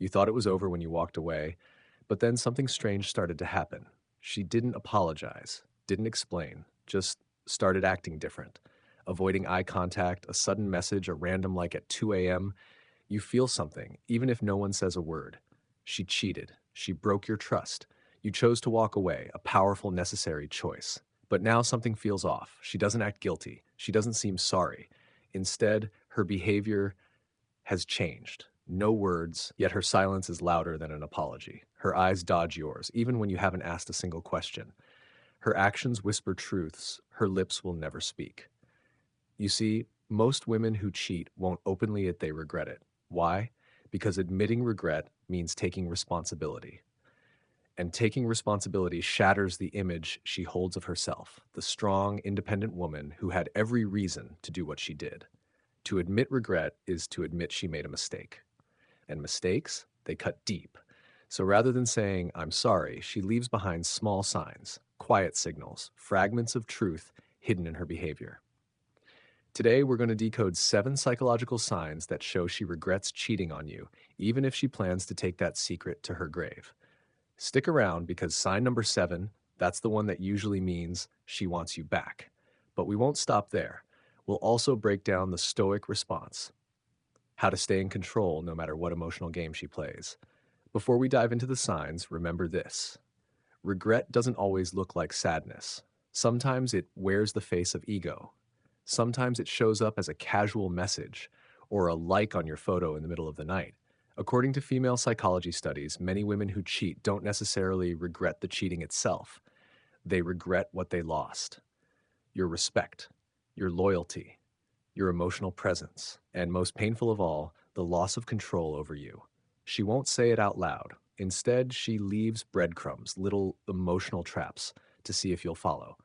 You thought it was over when you walked away, but then something strange started to happen. She didn't apologize, didn't explain, just started acting different. Avoiding eye contact, a sudden message, a random like at 2 a.m. You feel something, even if no one says a word. She cheated. She broke your trust. You chose to walk away, a powerful, necessary choice. But now something feels off. She doesn't act guilty. She doesn't seem sorry. Instead, her behavior has changed. No words, yet her silence is louder than an apology. Her eyes dodge yours, even when you haven't asked a single question. Her actions whisper truths her lips will never speak. You see, most women who cheat won't openly admit they regret it. Why? Because admitting regret means taking responsibility. And taking responsibility shatters the image she holds of herself, the strong, independent woman who had every reason to do what she did. To admit regret is to admit she made a mistake. And mistakes, they cut deep. So rather than saying, I'm sorry, she leaves behind small signs, quiet signals, fragments of truth hidden in her behavior. Today, we're going to decode 7 psychological signs that show she regrets cheating on you, even if she plans to take that secret to her grave. Stick around because sign number 7, that's the one that usually means she wants you back. But we won't stop there. We'll also break down the Stoic response, how to stay in control no matter what emotional game she plays. Before we dive into the signs, remember this. Regret doesn't always look like sadness. Sometimes it wears the face of ego. Sometimes it shows up as a casual message or a like on your photo in the middle of the night. According to female psychology studies, many women who cheat don't necessarily regret the cheating itself. They regret what they lost: your respect, your loyalty, your emotional presence, and most painful of all, the loss of control over you. She won't say it out loud. Instead, she leaves breadcrumbs, little emotional traps, to see if you'll follow.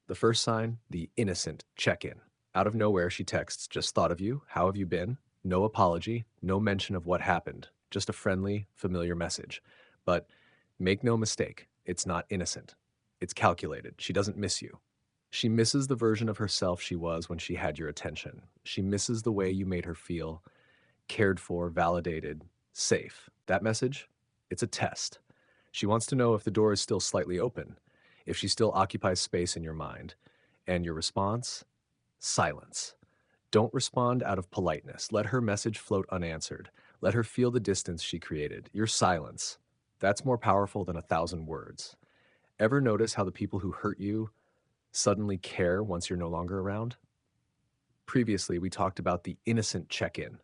The first sign, the innocent check-in. Out of nowhere, she texts, just thought of you, how have you been? No apology, no mention of what happened, just a friendly, familiar message. But make no mistake, it's not innocent. It's calculated. She doesn't miss you. She misses the version of herself she was when she had your attention. She misses the way you made her feel cared for, validated, safe. That message? It's a test. She wants to know if the door is still slightly open, if she still occupies space in your mind. And your response? Silence. Don't respond out of politeness. Let her message float unanswered. Let her feel the distance she created. Your silence. That's more powerful than 1,000 words. Ever notice how the people who hurt you suddenly care once you're no longer around? Previously, we talked about the innocent check-in,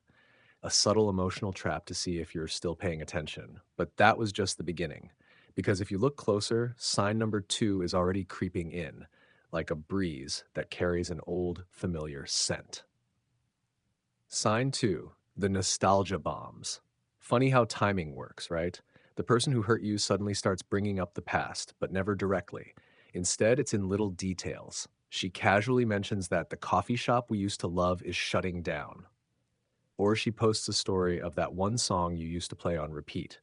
a subtle emotional trap to see if you're still paying attention. But that was just the beginning. Because if you look closer, sign number 2 is already creeping in, like a breeze that carries an old, familiar scent. Sign 2, the nostalgia bombs. Funny how timing works, right? The person who hurt you suddenly starts bringing up the past, but never directly. Instead, it's in little details. She casually mentions that the coffee shop we used to love is shutting down. Or she posts a story of that one song you used to play on repeat.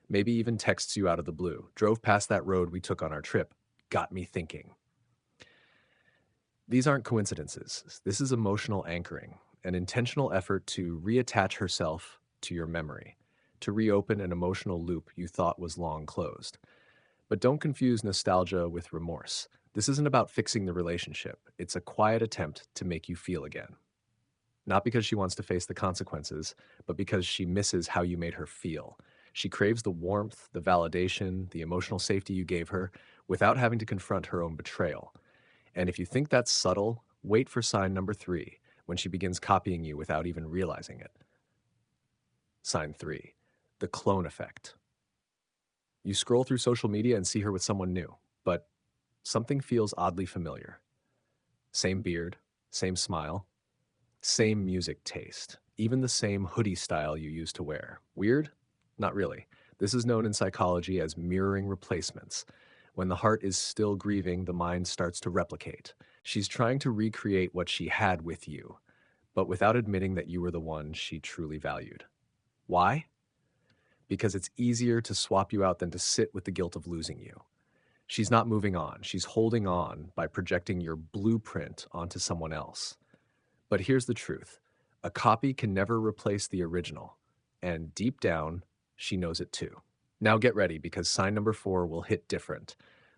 Maybe even texts you out of the blue. Drove past that road we took on our trip. Got me thinking. These aren't coincidences. This is emotional anchoring, an intentional effort to reattach herself to your memory, to reopen an emotional loop you thought was long closed. But don't confuse nostalgia with remorse. This isn't about fixing the relationship. It's a quiet attempt to make you feel again. Not because she wants to face the consequences, but because she misses how you made her feel. She craves the warmth, the validation, the emotional safety you gave her without having to confront her own betrayal. And if you think that's subtle, wait for sign number 3, when she begins copying you without even realizing it. Sign 3, the clone effect. You scroll through social media and see her with someone new, but something feels oddly familiar. Same beard, same smile, same music taste, even the same hoodie style you used to wear. Weird? Not really. This is known in psychology as mirroring replacements. When the heart is still grieving, the mind starts to replicate. She's trying to recreate what she had with you, but without admitting that you were the one she truly valued. Why? Because it's easier to swap you out than to sit with the guilt of losing you. She's not moving on. She's holding on by projecting your blueprint onto someone else. But here's the truth. A copy can never replace the original. And deep down, she knows it too. Now get ready because sign number 4 will hit different.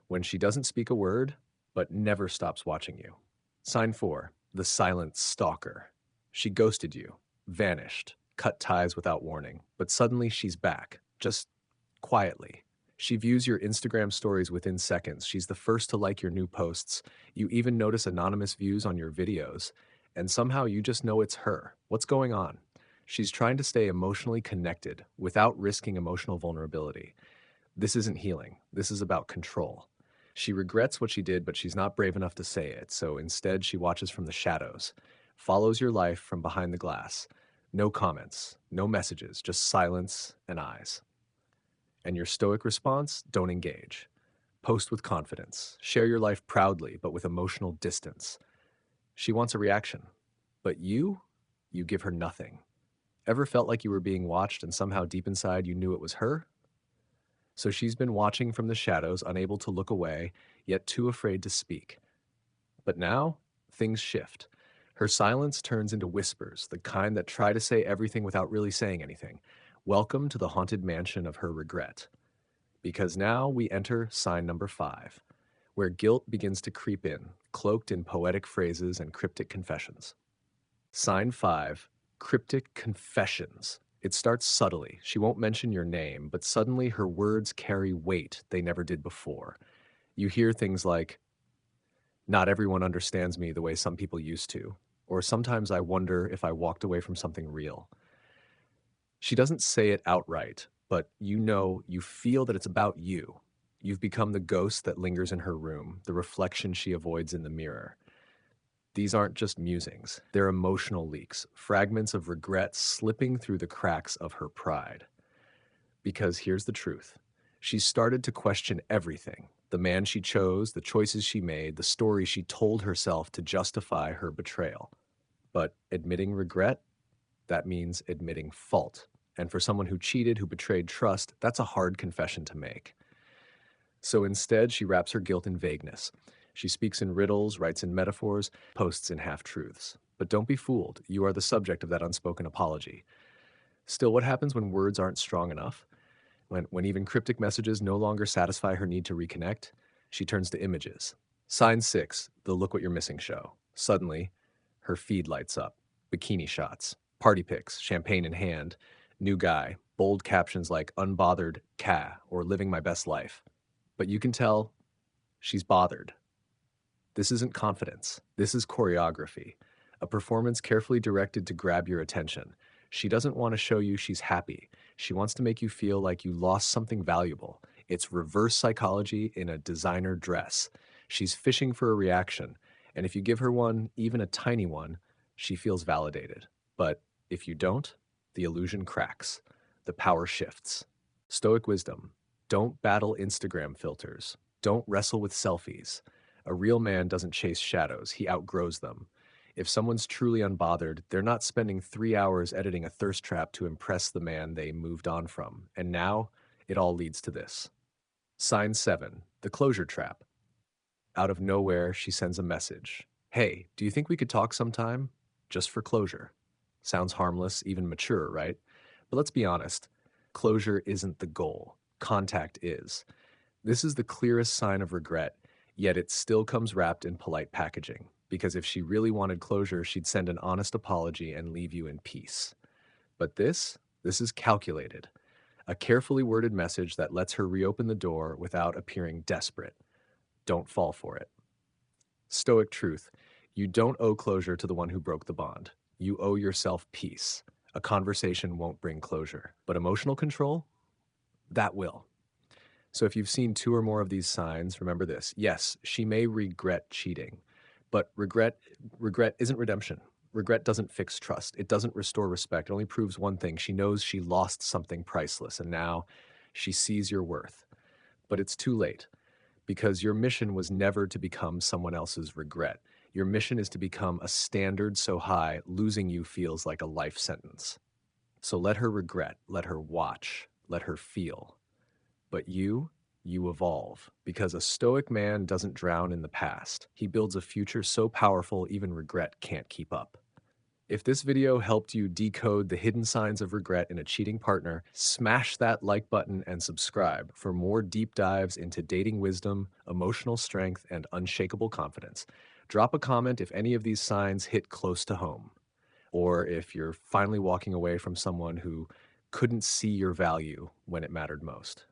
When she doesn't speak a word, but never stops watching you. Sign 4, the silent stalker. She ghosted you, vanished, cut ties without warning, but suddenly she's back, just quietly. She views your Instagram stories within seconds. She's the first to like your new posts. You even notice anonymous views on your videos, and somehow you just know it's her. What's going on? She's trying to stay emotionally connected without risking emotional vulnerability. This isn't healing. This is about control. She regrets what she did, but she's not brave enough to say it. So instead, she watches from the shadows, follows your life from behind the glass. No comments, no messages, just silence and eyes. And your stoic response? Don't engage. Post with confidence. Share your life proudly, but with emotional distance. She wants a reaction. But you give her nothing. Ever felt like you were being watched and somehow deep inside you knew it was her? So she's been watching from the shadows, unable to look away, yet too afraid to speak. But now, things shift. Her silence turns into whispers, the kind that try to say everything without really saying anything. Welcome to the haunted mansion of her regret. Because now we enter sign number 5, where guilt begins to creep in, cloaked in poetic phrases and cryptic confessions. Sign 5, cryptic confessions. It starts subtly. She won't mention your name, but suddenly her words carry weight they never did before. You hear things like, not everyone understands me the way some people used to, or sometimes I wonder if I walked away from something real. She doesn't say it outright, but you feel that it's about you. You've become the ghost that lingers in her room, the reflection she avoids in the mirror. These aren't just musings, they're emotional leaks, fragments of regret slipping through the cracks of her pride. Because here's the truth. She's started to question everything: the man she chose, the choices she made, the story she told herself to justify her betrayal. But admitting regret, that means admitting fault. And for someone who cheated, who betrayed trust, that's a hard confession to make. So instead, she wraps her guilt in vagueness. She speaks in riddles, writes in metaphors, posts in half-truths. But don't be fooled. You are the subject of that unspoken apology. Still, what happens when words aren't strong enough? When even cryptic messages no longer satisfy her need to reconnect? She turns to images. Sign 6, the look what you're missing show. Suddenly, her feed lights up. Bikini shots, party pics, champagne in hand, new guy, bold captions like unbothered ca or living my best life. But you can tell she's bothered. This isn't confidence. This is choreography, a performance carefully directed to grab your attention. She doesn't want to show you she's happy. She wants to make you feel like you lost something valuable. It's reverse psychology in a designer dress. She's fishing for a reaction, and if you give her one, even a tiny one, she feels validated. But if you don't, the illusion cracks. The power shifts. Stoic wisdom. Don't battle Instagram filters. Don't wrestle with selfies. A real man doesn't chase shadows, he outgrows them. If someone's truly unbothered, they're not spending 3 hours editing a thirst trap to impress the man they moved on from. And now, it all leads to this. Sign 7, the closure trap. Out of nowhere, she sends a message. Hey, do you think we could talk sometime? Just for closure. Sounds harmless, even mature, right? But let's be honest. Closure isn't the goal. Contact is. This is the clearest sign of regret, yet it still comes wrapped in polite packaging. Because if she really wanted closure, she'd send an honest apology and leave you in peace. But this is calculated. A carefully worded message that lets her reopen the door without appearing desperate. Don't fall for it. Stoic truth. You don't owe closure to the one who broke the bond. You owe yourself peace. A conversation won't bring closure, but emotional control? That will. So if you've seen 2 or more of these signs, remember this. Yes, she may regret cheating, but regret isn't redemption. Regret doesn't fix trust. It doesn't restore respect. It only proves one thing. She knows she lost something priceless, and now she sees your worth. But it's too late, because your mission was never to become someone else's regret. Your mission is to become a standard so high, losing you feels like a life sentence. So let her regret, let her watch, let her feel. But you evolve, because a stoic man doesn't drown in the past. He builds a future so powerful even regret can't keep up. If this video helped you decode the hidden signs of regret in a cheating partner, smash that like button and subscribe for more deep dives into dating wisdom, emotional strength, and unshakable confidence. Drop a comment if any of these signs hit close to home, or if you're finally walking away from someone who couldn't see your value when it mattered most.